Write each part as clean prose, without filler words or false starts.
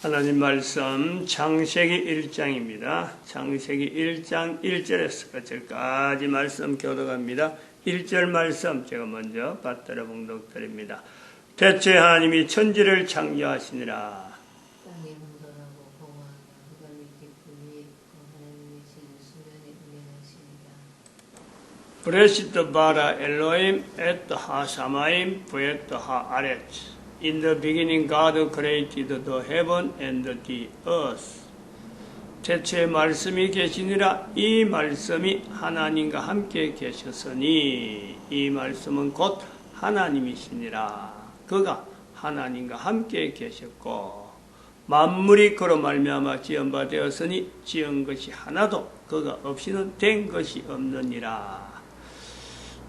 하나님 말씀 창세기 1장입니다. 창세기 1장 1절에서 끝절까지 말씀 교독합니다. 1절 말씀 제가 먼저 받들어 봉독드립니다. 대체 하나님이 천지를 창조하시니라. 땅이 혼돈하고 공허하다. 흑암이 깊음이 있고 하나님의 신은 수면에 운행하시니라. 브레시트 바라 엘로임 에트 하샤마임 부에트 하아레츠. In the beginning God created the heaven and the earth. 태초에 말씀이 계시니라. 이 말씀이 하나님과 함께 계셨으니 이 말씀은 곧 하나님이시니라. 그가 하나님과 함께 계셨고 만물이 그로 말미암아 지은 바 되었으니 지은 것이 하나도 그가 없이는 된 것이 없느니라.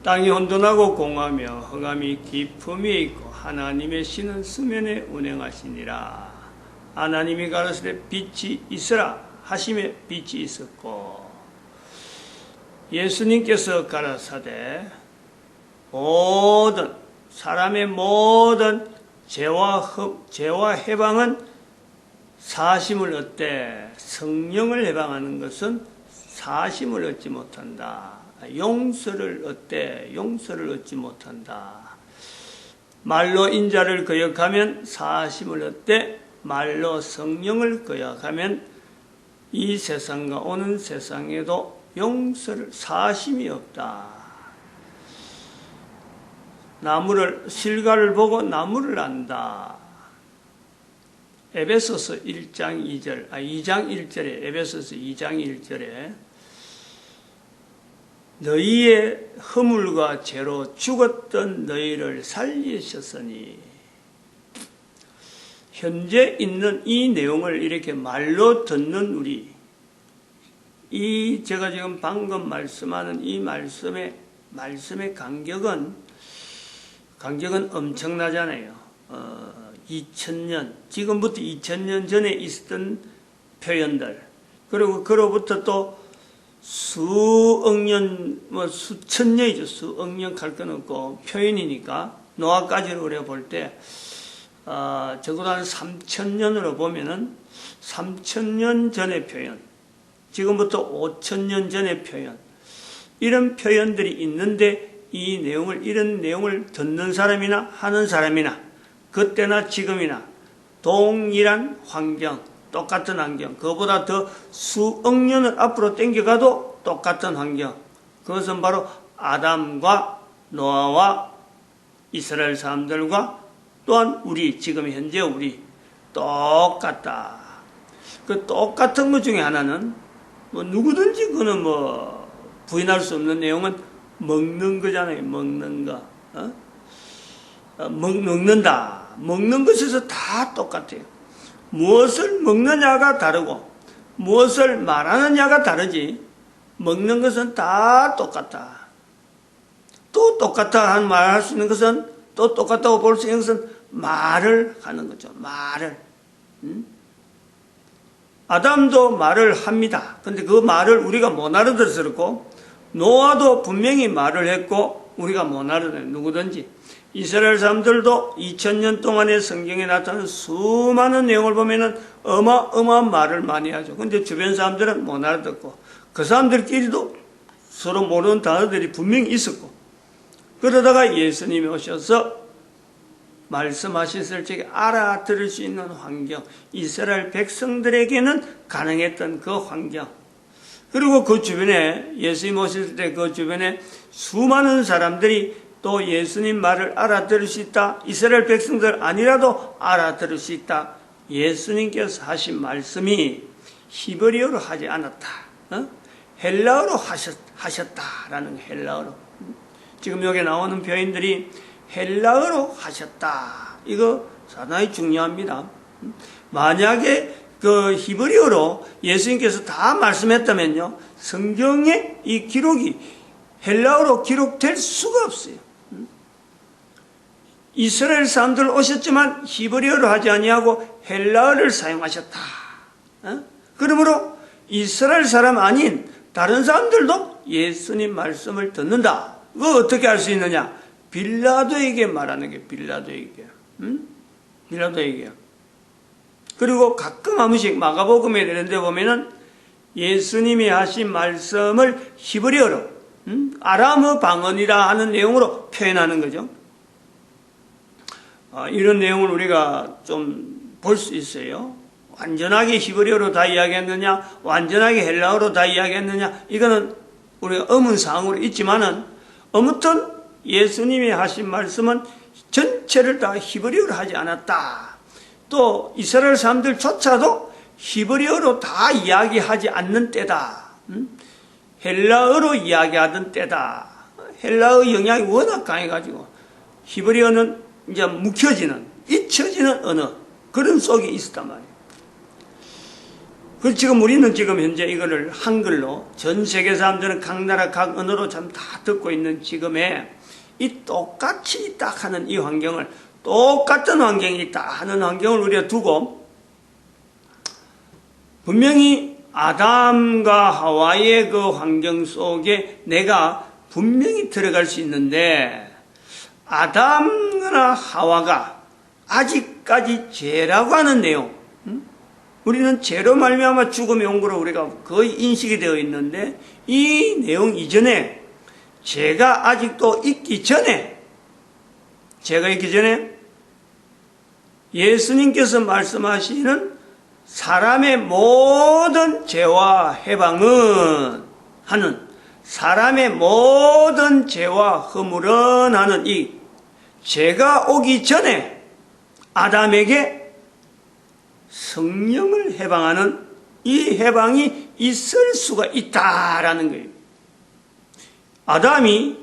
땅이 혼돈하고 공하며 흑암이 깊음이 있고 하나님의 신은 수면에 운행하시니라. 하나님이 가라사대 빛이 있으라 하심에 빛이 있었고 예수님께서 가라사대 모든 사람의 모든 죄와 해방은 사심을 얻되 성령을 해방하는 것은 사심을 얻지 못한다. 용서를 얻되 용서를 얻지 못한다. 말로 인자를 거역하면 사심을 얻되 말로 성령을 거역하면 이 세상과 오는 세상에도 용서를 사심이 없다. 실과를 보고 나무를 안다. 에베소서 1장 2절, 2장 1절에 에베소서 2장 1절에 너희의 허물과 죄로 죽었던 너희를 살리셨으니 현재 있는 이 내용을 이렇게 말로 듣는 우리 제가 지금 방금 말씀하는 이 말씀의 간격은 엄청나잖아요. 2000년 지금부터 2000년 전에 있었던 표현들 그리고 그로부터 또 수억 년, 수천 년이죠. 수억 년 갈 건 없고, 표현이니까, 노아까지로 우리가 볼 때, 적어도 한 3000년으로 보면은, 3000년 전의 표현, 지금부터 5000년 전의 표현, 이런 표현들이 있는데, 이런 내용을 듣는 사람이나 하는 사람이나, 그때나 지금이나, 동일한 환경, 똑같은 환경, 그보다 더 수억 년을 앞으로 당겨가도 똑같은 환경. 그것은 바로 아담과 노아와 이스라엘 사람들과 또한 지금 현재 우리 똑같다. 그 똑같은 것 중에 하나는 누구든지 그는 부인할 수 없는 내용은 먹는 거잖아요. 먹는 거. 먹는다. 먹는 것에서 다 똑같아요. 무엇을 먹느냐가 다르고 무엇을 말하느냐가 다르지 먹는 것은 다 똑같다. 또 똑같다 한 말 할 수 있는 것은 또 똑같다고 볼 수 있는 것은 말을 하는 거죠. 말을. 아담도 말을 합니다. 근데 그 말을 우리가 못 알아들었고 노아도 분명히 말을 했고 우리가 못 알아들어요. 누구든지. 이스라엘 사람들도 2000년 동안의 성경에 나타나는 수많은 내용을 보면은 어마어마한 말을 많이 하죠. 근데 주변 사람들은 못 알아듣고 그 사람들끼리도 서로 모르는 단어들이 분명히 있었고 그러다가 예수님이 오셔서 말씀하셨을 적에 알아들을 수 있는 환경, 이스라엘 백성들에게는 가능했던 그 환경 그리고 그 주변에 예수님 오셨을 때 그 주변에 수많은 사람들이 또 예수님 말을 알아들을 수 있다. 이스라엘 백성들 아니라도 알아들을 수 있다. 예수님께서 하신 말씀이 히브리어로 하지 않았다. 헬라어로 하셨다라는 헬라어로. 지금 여기 나오는 표현들이 헬라어로 하셨다. 이거 상당히 중요합니다. 만약에 그 히브리어로 예수님께서 다 말씀했다면요. 성경에 이 기록이 헬라어로 기록될 수가 없어요. 이스라엘 사람들 오셨지만 히브리어로 하지 아니하고 헬라어를 사용하셨다. 그러므로 이스라엘 사람 아닌 다른 사람들도 예수님 말씀을 듣는다. 그거 어떻게 알 수 있느냐? 빌라도에게 말하는 게 빌라도에게. 빌라도에게. 그리고 가끔 한 번씩 마가복음에 이런 데 보면은 예수님이 하신 말씀을 히브리어로 아람어 방언이라 하는 내용으로 표현하는 거죠. 이런 내용을 우리가 좀 볼 수 있어요. 완전하게 히브리어로 다 이야기했느냐, 완전하게 헬라어로 다 이야기했느냐, 이거는 우리가 의문사항으로 있지만은, 아무튼 예수님이 하신 말씀은 전체를 다 히브리어로 하지 않았다. 또 이스라엘 사람들조차도 히브리어로 다 이야기하지 않는 때다. 헬라어로 이야기하던 때다. 헬라어 영향이 워낙 강해가지고 히브리어는 이제 묵혀지는, 잊혀지는 언어, 그런 속에 있었단 말이에요. 그래서 지금 우리는 지금 현재 이거를 한글로 전 세계 사람들은 각 나라 각 언어로 참 다 듣고 있는 지금에 이 똑같이 딱 하는 이 환경을, 똑같은 환경이 딱 하는 환경을 우리가 두고, 분명히 아담과 하와의 그 환경 속에 내가 분명히 들어갈 수 있는데, 아담이나 하와가 아직까지 죄라고 하는 내용, 우리는 죄로 말미암아 죽음이 온 거로 우리가 거의 인식이 되어 있는데, 이 내용 이전에 죄가 아직도 있기 전에, 죄가 있기 전에 예수님께서 말씀하시는 사람의 모든 죄와 해방은 하는, 사람의 모든 죄와 허물은 하는 이 죄가 오기 전에 아담에게 성령을 해방하는 이 해방이 있을 수가 있다라는 거예요. 아담이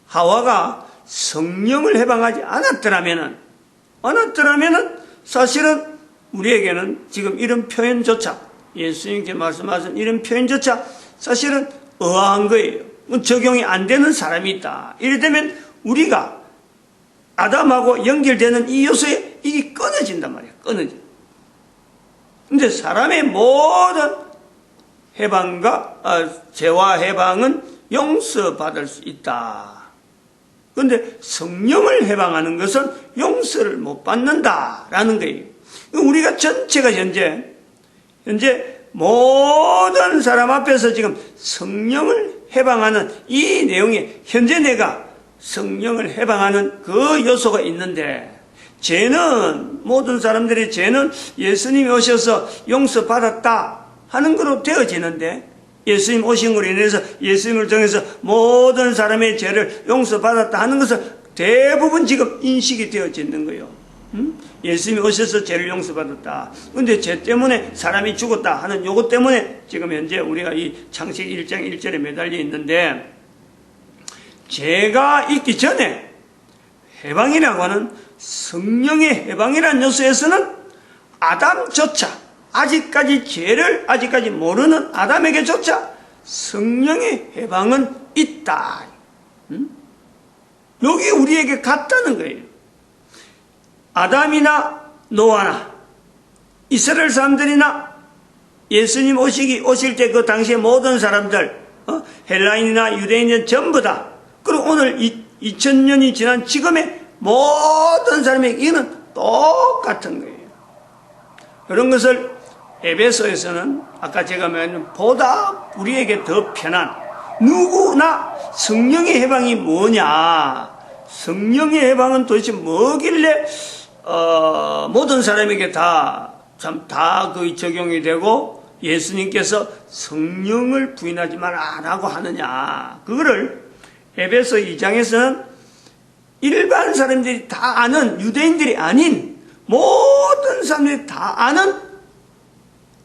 하와가 성령을 해방하지 않았더라면은 사실은 우리에게는 지금 이런 표현조차, 예수님께 말씀하신 이런 표현조차 사실은 의아한 거예요. 적용이 안 되는 사람이 있다. 이래되면 우리가 아담하고 연결되는 이 요소에 이게 끊어진단 말이에요. 끊어져. 근데 사람의 모든 해방과 죄와 해방은 용서받을 수 있다. 그런데 성령을 해방하는 것은 용서를 못 받는다라는 거예요. 우리가 전체가 현재 모든 사람 앞에서 지금 성령을 해방하는 이 내용에 현재 내가 성령을 해방하는 그 요소가 있는데, 죄는, 모든 사람들의 죄는 예수님이 오셔서 용서받았다 하는 거로 되어지는데, 예수님 오신 것으로 인해서 예수님을 통해서 모든 사람의 죄를 용서받았다 하는 것은 대부분 지금 인식이 되어지는 거예요. 예수님이 오셔서 죄를 용서받았다. 그런데 죄 때문에 사람이 죽었다 하는 요것 때문에 지금 현재 우리가 이 창세기 1장 1절에 매달려 있는데, 죄가 있기 전에 해방이라고 하는 성령의 해방이라는 요소에서는 아담조차, 아직까지 죄를 아직까지 모르는 아담에게조차 성령의 해방은 있다. 여기 우리에게 같다는 거예요. 아담이나 노아나 이스라엘 사람들이나 예수님 오실 때 그 당시에 모든 사람들, 헬라인이나 유대인은 전부 다, 그리고 오늘 2000년이 지난 지금의 모든 사람에게 이는 똑같은 거예요. 그런 것을 에베소에서는 아까 제가 말한 보다 우리에게 더 편한, 누구나 성령의 해방이 뭐냐, 성령의 해방은 도대체 뭐길래 모든 사람에게 다 그 적용이 되고 예수님께서 성령을 부인하지 말라라고 하느냐, 그거를 에베소 2장에서는 일반 사람들이 다 아는, 유대인들이 아닌 모든 사람들이 다 아는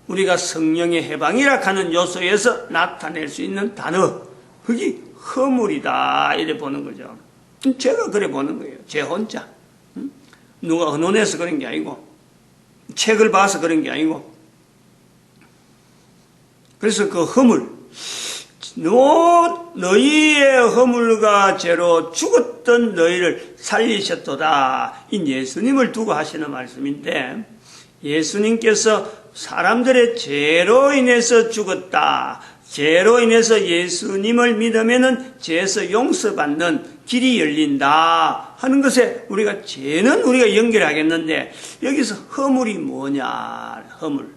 우리가 성령의 해방이라 하는 요소에서 나타낼 수 있는 단어, 그게 허물이다 이래 보는 거죠. 제가 그래 보는 거예요. 제 혼자. 누가 언론에서 그런 게 아니고, 책을 봐서 그런 게 아니고. 그래서 그 허물, 너희의 허물과 죄로 죽었던 너희를 살리셨도다. 이 예수님을 두고 하시는 말씀인데, 예수님께서 사람들의 죄로 인해서 죽었다. 죄로 인해서 예수님을 믿으면은 죄에서 용서받는 길이 열린다 하는 것에 우리가 죄는 우리가 연결하겠는데 여기서 허물이 뭐냐? 허물.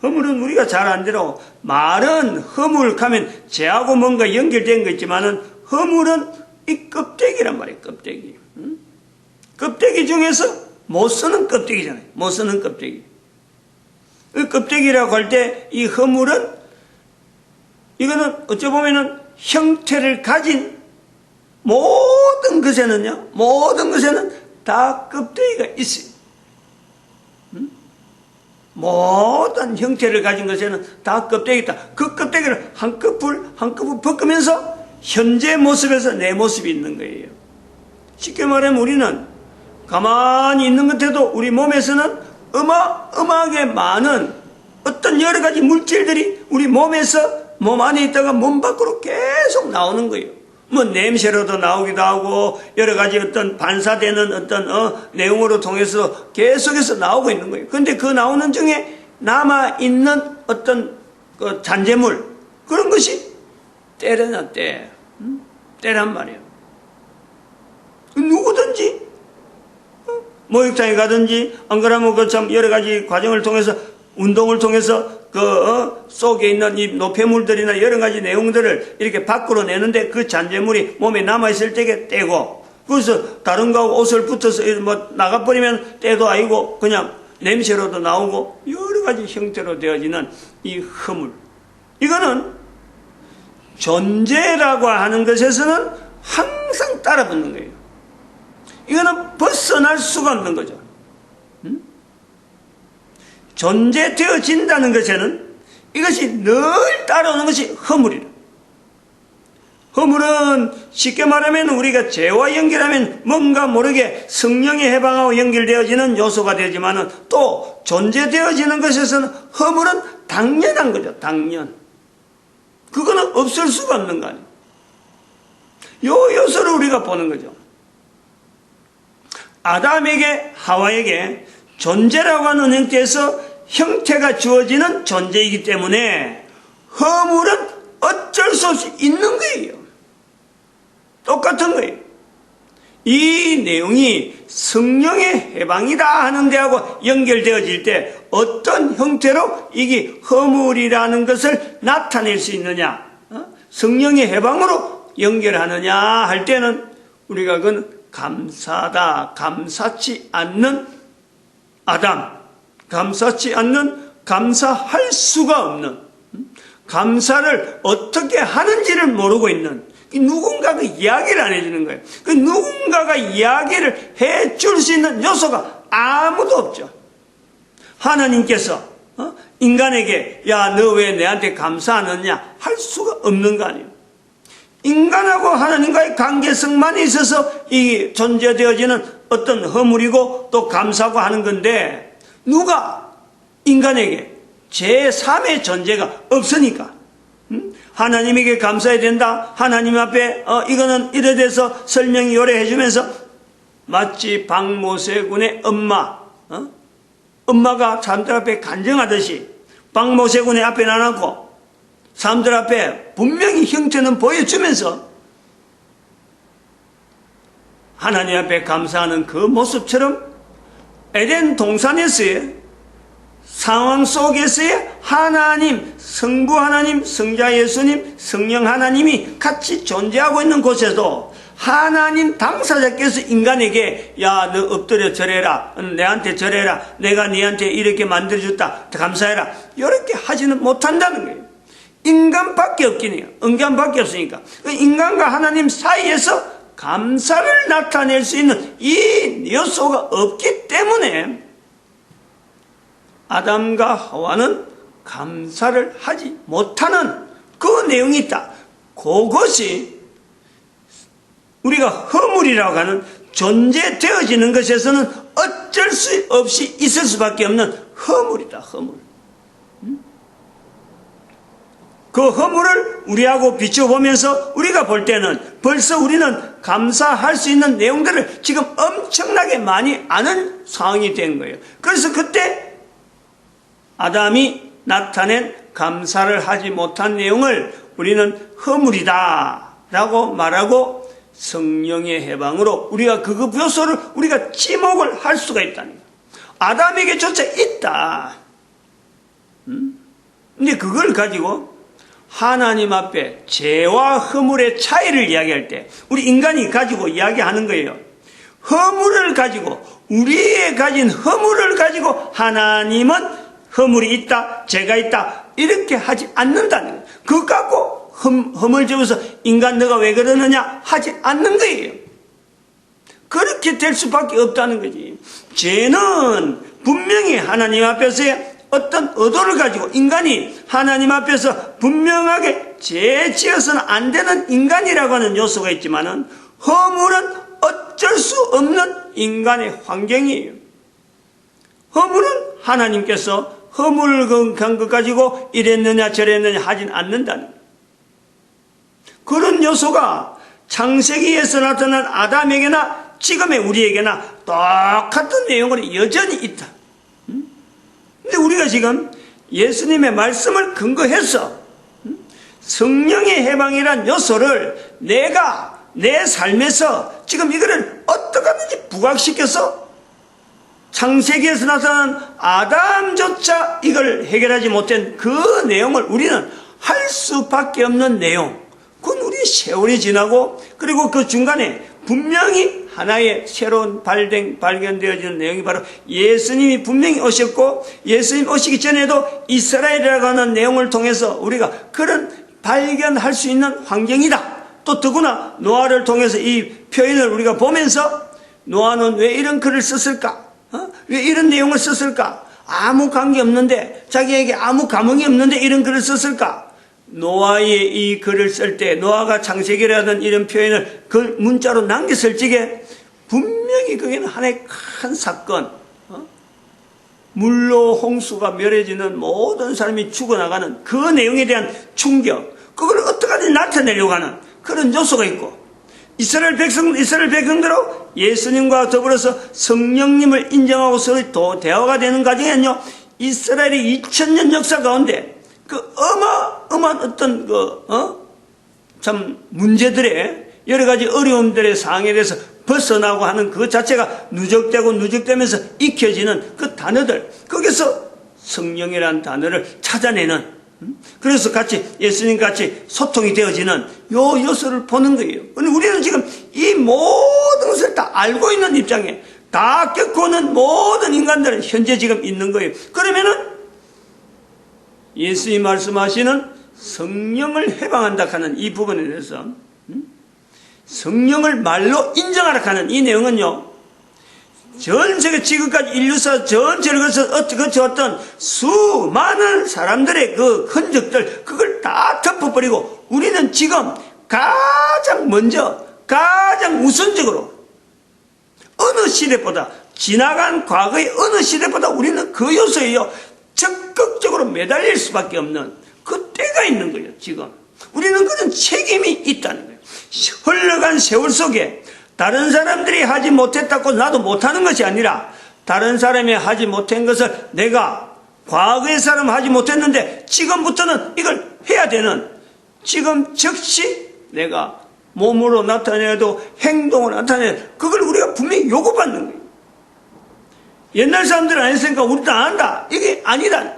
허물은 우리가 잘 안대로 말은 허물 하면 죄하고 뭔가 연결된 거 있지만은 허물은 이 껍데기란 말이에요. 껍데기. 껍데기 중에서 못 쓰는 껍데기잖아요. 못 쓰는 껍데기. 그 껍데기라고 할 때 이 허물은 이거는 어찌 보면은 형태를 가진 모든 것에는 다 껍데기가 있어요. 모든 형태를 가진 것에는 다 껍데기다. 그 껍데기를 한꺼풀 벗으면서 현재 모습에서 내 모습이 있는 거예요. 쉽게 말하면 우리는 가만히 있는 것에도 우리 몸에서는 어마어마하게 많은 어떤 여러 가지 물질들이 우리 몸 안에 있다가 몸 밖으로 계속 나오는 거예요. 뭐 냄새로도 나오기도 하고 여러 가지 어떤 반사되는 어떤 내용으로 통해서 계속해서 나오고 있는 거예요. 그런데 그 나오는 중에 남아 있는 어떤 그 잔재물 그런 것이 때려나 때란 말이에요. 누구든지 목욕탕에 가든지 안 그러면 그 참 여러 가지 과정을 통해서 운동을 통해서 그 속에 있는 이 노폐물들이나 여러 가지 내용들을 이렇게 밖으로 내는데 그 잔재물이 몸에 남아있을 때에 떼고 그래서 다른 거하고 옷을 붙어서 뭐 나가버리면 때도 아니고 그냥 냄새로도 나오고 여러 가지 형태로 되어지는 이 허물. 이거는 존재라고 하는 것에서는 항상 따라붙는 거예요. 이거는 벗어날 수가 없는 거죠. 존재되어진다는 것에는 이것이 늘 따라오는 것이 허물이다. 허물은 쉽게 말하면 우리가 죄와 연결하면 뭔가 모르게 성령에 해방하고 연결되어지는 요소가 되지만은 또 존재되어지는 것에서는 허물은 당연한 거죠. 당연. 그거는 없을 수가 없는 거 아니에요. 요 요소를 우리가 보는 거죠. 아담에게 하와에게 존재라고 하는 형태에서 형태가 주어지는 존재이기 때문에 허물은 어쩔 수 없이 있는 거예요. 똑같은 거예요. 이 내용이 성령의 해방이다 하는 데하고 연결되어질 때 어떤 형태로 이게 허물이라는 것을 나타낼 수 있느냐, 성령의 해방으로 연결하느냐 할 때는 우리가 그건 감사다, 감사치 않는 아담, 감사치 않는, 감사할 수가 없는, 감사를 어떻게 하는지를 모르고 있는 누군가가 이야기를 안 해주는 거예요. 그 누군가가 이야기를 해줄 수 있는 요소가 아무도 없죠. 하나님께서 인간에게 야, 너 왜 내한테 감사 안 하느냐 할 수가 없는 거 아니에요. 인간하고 하나님과의 관계성만 있어서 이 존재되어지는 어떤 허물이고 또 감사하고 하는 건데 누가 인간에게 제3의 존재가 없으니까 하나님에게 감사해야 된다. 하나님 앞에 이거는 이래 돼서 설명이 요래 해주면서 마치 박모세 군의 엄마가 사람들 앞에 간증하듯이 박모세 군의 앞에 나눠놓고 사람들 앞에 분명히 형태는 보여주면서 하나님 앞에 감사하는 그 모습처럼 에덴 동산에서의 상황 속에서의 하나님, 성부 하나님, 성자 예수님, 성령 하나님이 같이 존재하고 있는 곳에도 하나님 당사자께서 인간에게 야, 너 엎드려 절해라, 내한테 절해라, 내가 네한테 이렇게 만들어줬다, 감사해라 이렇게 하지는 못한다는 거예요. 인간밖에 없긴 해요. 인간밖에 없으니까 인간과 하나님 사이에서 감사를 나타낼 수 있는 이 요소가 없기 때문에 아담과 하와는 감사를 하지 못하는 그 내용이 있다. 그것이 우리가 허물이라고 하는 존재되어지는 것에서는 어쩔 수 없이 있을 수밖에 없는 허물이다. 허물. 그 허물을 우리하고 비춰보면서 우리가 볼 때는 벌써 우리는 감사할 수 있는 내용들을 지금 엄청나게 많이 아는 상황이 된 거예요. 그래서 그때 아담이 나타낸 감사를 하지 못한 내용을 우리는 허물이다 라고 말하고 성령의 해방으로 우리가 그 요소를 우리가 지목을 할 수가 있다는 거예요. 아담에게조차 있다. 근데 그걸 가지고 하나님 앞에 죄와 허물의 차이를 이야기할 때 우리 인간이 가지고 이야기하는 거예요. 허물을 가지고 우리의 가진 허물을 가지고 하나님은 허물이 있다, 죄가 있다 이렇게 하지 않는다는 거예요. 그거 갖고 허물 지어서 인간 너가 왜 그러느냐 하지 않는 거예요. 그렇게 될 수밖에 없다는 거지. 죄는 분명히 하나님 앞에서의 어떤 의도를 가지고 인간이 하나님 앞에서 분명하게 죄 지어서는 안 되는 인간이라고 하는 요소가 있지만은 허물은 어쩔 수 없는 인간의 환경이에요. 허물은 하나님께서 허물을 간 것 가지고 이랬느냐 저랬느냐 하진 않는다는 거예요. 그런 요소가 창세기에서 나타난 아담에게나 지금의 우리에게나 똑같은 내용으로 여전히 있다. 근데 우리가 지금 예수님의 말씀을 근거해서 성령의 해방이란 요소를 내가 내 삶에서 지금 이거를 어떻게 하든지 부각시켜서 창세기에서 나타난 아담조차 이걸 해결하지 못한 그 내용을 우리는 할 수밖에 없는 내용. 그건 우리 세월이 지나고 그리고 그 중간에 분명히 하나의 새로운 발견되어지는 내용이 바로 예수님이 분명히 오셨고 예수님 오시기 전에도 이스라엘이라고 하는 내용을 통해서 우리가 그런 발견할 수 있는 환경이다. 또 더구나 노아를 통해서 이 표현을 우리가 보면서 노아는 왜 이런 글을 썼을까? 왜 이런 내용을 썼을까? 아무 관계 없는데 자기에게 아무 감흥이 없는데 이런 글을 썼을까? 노아의 이 글을 쓸 때 노아가 창세기라는 이런 표현을 그 문자로 남겼을 적에 분명히 그게는 하나의 큰 사건, 물로 홍수가 멸해지는 모든 사람이 죽어나가는 그 내용에 대한 충격, 그걸 어떻게든 나타내려고 하는 그런 요소가 있고 이스라엘 백성들로 예수님과 더불어서 성령님을 인정하고 서로 대화가 되는 과정에는요 이스라엘의 2000년 역사 가운데 그 어마어마한 어떤 참 문제들의 여러 가지 어려움들의 상황에 대해서 벗어나고 하는 그 자체가 누적되면서 익혀지는 그 단어들, 거기서 성령이라는 단어를 찾아내는, 그래서 같이 예수님 같이 소통이 되어지는 요 요소를 보는 거예요. 근데 우리는 지금 이 모든 것을 다 알고 있는 입장에 다 겪고는 모든 인간들은 현재 지금 있는 거예요. 그러면은 예수님이 말씀하시는 성령을 해방한다 하는 이 부분에 대해서 성령을 말로 인정하라 하는 이 내용은요 전 세계 지금까지 인류사 전체를 거쳐 어떤 수많은 사람들의 그 흔적들 그걸 다 덮어버리고 우리는 지금 가장 먼저 가장 우선적으로 어느 시대보다 지나간 과거의 어느 시대보다 우리는 그 요소에요 적극적으로 매달릴 수밖에 없는 그 때가 있는 거예요. 지금 우리는 그런 책임이 있다는 거예요. 흘러간 세월 속에 다른 사람들이 하지 못했다고 나도 못하는 것이 아니라 다른 사람이 하지 못한 것을 내가 과거의 사람은 하지 못했는데 지금부터는 이걸 해야 되는 지금 즉시 내가 몸으로 나타내도 행동으로 나타내도 그걸 우리가 분명히 요구받는 거예요. 옛날 사람들은 안 했으니까 우리도 안 한다. 이게 아니다.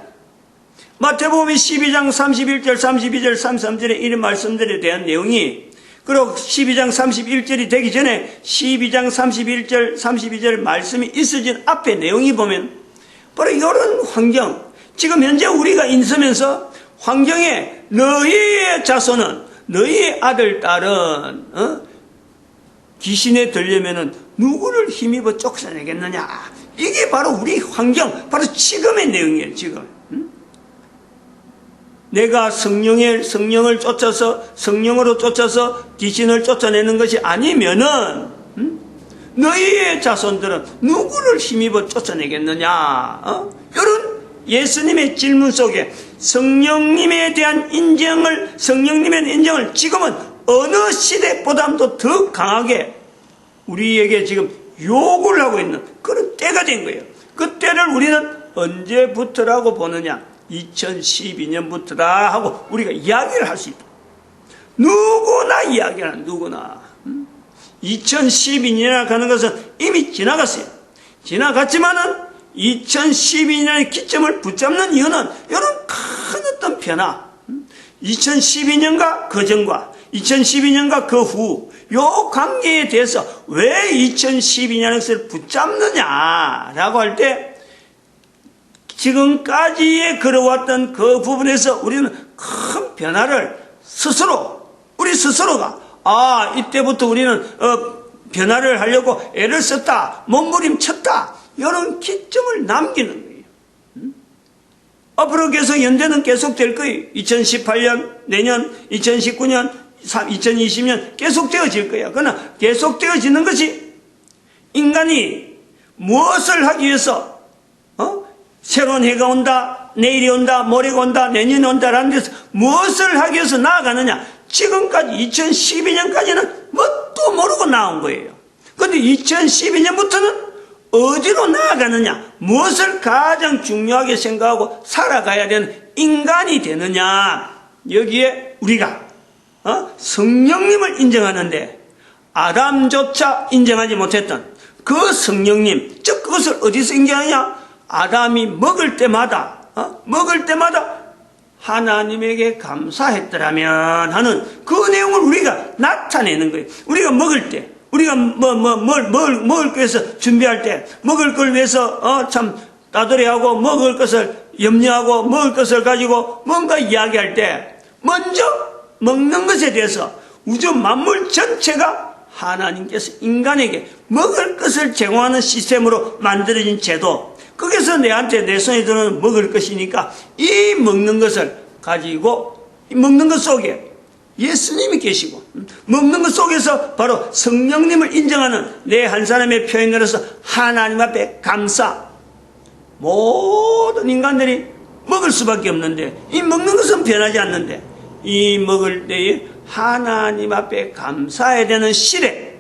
마태복음 12장 31절, 32절, 33절에 이런 말씀들에 대한 내용이 그리고 12장 31절이 되기 전에 12장 31절, 32절 말씀이 있어진 앞에 내용이 보면 바로 이런 환경, 지금 현재 우리가 있으면서 환경에 너희의 자손은 너희의 아들, 딸은 귀신에 들려면은 누구를 힘입어 쫓아내겠느냐. 이게 바로 우리 환경, 바로 지금의 내용이에요, 지금. 내가 성령을 쫓아서, 성령으로 쫓아서 귀신을 쫓아내는 것이 아니면은, 너희의 자손들은 누구를 힘입어 쫓아내겠느냐. 이런 예수님의 질문 속에 성령님에 대한 성령님의 인정을 지금은 어느 시대보다도 더 강하게 우리에게 지금 요구를 하고 있는 그런 때가 된 거예요. 그 때를 우리는 언제부터라고 보느냐? 2012년부터다 하고 우리가 이야기를 할 수 있다. 누구나 이야기하는 누구나. 2012년이라 하는 것은 이미 지나갔어요. 지나갔지만은 2012년의 기점을 붙잡는 이유는 이런 큰 어떤 변화, 2012년과 그 전과 2012년과 그 후 요 관계에 대해서 왜 2012년의 것을 붙잡느냐라고 할 때 지금까지의 걸어왔던 그 부분에서 우리는 큰 변화를 우리 스스로가 이때부터 우리는 변화를 하려고 애를 썼다, 몸부림쳤다, 이런 기점을 남기는 거예요. 앞으로 계속 연대는 계속될 거예요. 2018년, 내년, 2019년, 2020년 계속되어질 거예요. 그러나 계속되어지는 것이 인간이 무엇을 하기 위해서 새로운 해가 온다, 내일이 온다, 모레가 온다, 내년이 온다라는 데서 무엇을 하기 위해서 나아가느냐. 지금까지 2012년까지는 뭣도 모르고 나온 거예요. 그런데 2012년부터는 어디로 나아가느냐, 무엇을 가장 중요하게 생각하고 살아가야 되는 인간이 되느냐. 여기에 우리가 성령님을 인정하는데 아담조차 인정하지 못했던 그 성령님, 즉 그것을 어디서 인정하냐? 아담이 먹을 때마다 하나님에게 감사했더라면 하는 그 내용을 우리가 나타내는 거예요. 우리가 먹을 때, 우리가 먹을 거 위해서 준비할 때, 먹을 걸 위해서 참 따돌이하고 먹을 것을 염려하고 먹을 것을 가지고 뭔가 이야기할 때 먼저 먹는 것에 대해서 우주 만물 전체가 하나님께서 인간에게 먹을 것을 제공하는 시스템으로 만들어진 제도, 거기서 내 손에 들어오는 먹을 것이니까 이 먹는 것을 가지고 먹는 것 속에 예수님이 계시고 먹는 것 속에서 바로 성령님을 인정하는 내 한 사람의 표현으로서 하나님 앞에 감사. 모든 인간들이 먹을 수밖에 없는데 이 먹는 것은 변하지 않는데 이 먹을 때에 하나님 앞에 감사해야 되는 시대,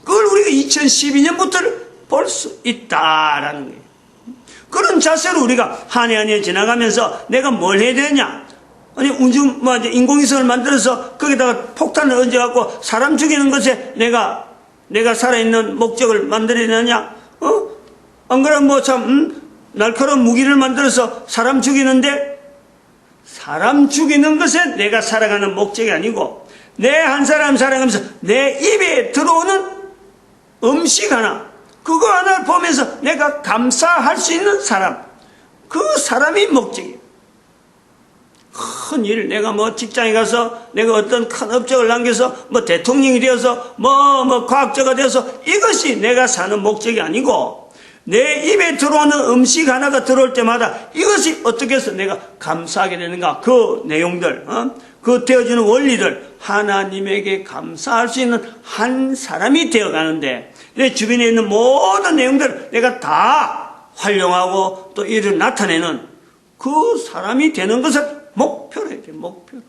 그걸 우리가 2012년부터 볼 수 있다라는 거예요. 그런 자세로 우리가 한 해 한 해 지나가면서 내가 뭘 해야 되냐? 아니, 인공위성을 만들어서 거기다가 폭탄을 얹어갖고 사람 죽이는 것에 내가 살아있는 목적을 만들어야 되느냐? 안 그러면 날카로운 무기를 만들어서 사람 죽이는데 사람 죽이는 것에 내가 살아가는 목적이 아니고 내 한 사람 살아가면서 내 입에 들어오는 음식 하나, 그거 하나를 보면서 내가 감사할 수 있는 사람, 그 사람이 목적이에요. 큰 일, 내가 직장에 가서 내가 어떤 큰 업적을 남겨서 대통령이 되어서 과학자가 되어서 이것이 내가 사는 목적이 아니고 내 입에 들어오는 음식 하나가 들어올 때마다 이것이 어떻게 해서 내가 감사하게 되는가, 그 내용들, 그 되어지는 원리를 하나님에게 감사할 수 있는 한 사람이 되어가는데 내 주변에 있는 모든 내용들을 내가 다 활용하고 또 이를 나타내는 그 사람이 되는 것을 목표로 해야 돼요. 목표로.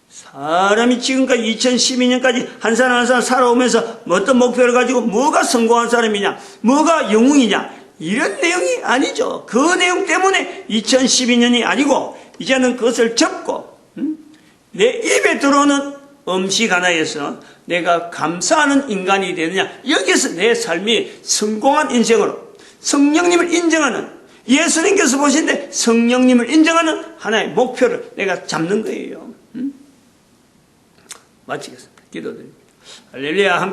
사람이 지금까지 2012년까지 한 사람 한 사람 살아오면서 어떤 목표를 가지고 뭐가 성공한 사람이냐, 뭐가 영웅이냐, 이런 내용이 아니죠. 그 내용 때문에 2012년이 아니고 이제는 그것을 접고 내 입에 들어오는 음식 하나에서 내가 감사하는 인간이 되느냐, 여기서 내 삶이 성공한 인생으로 성령님을 인정하는, 예수님께서 보신데 성령님을 인정하는 하나의 목표를 내가 잡는 거예요. 마치겠습니다. 기도드립니다. 할렐루야.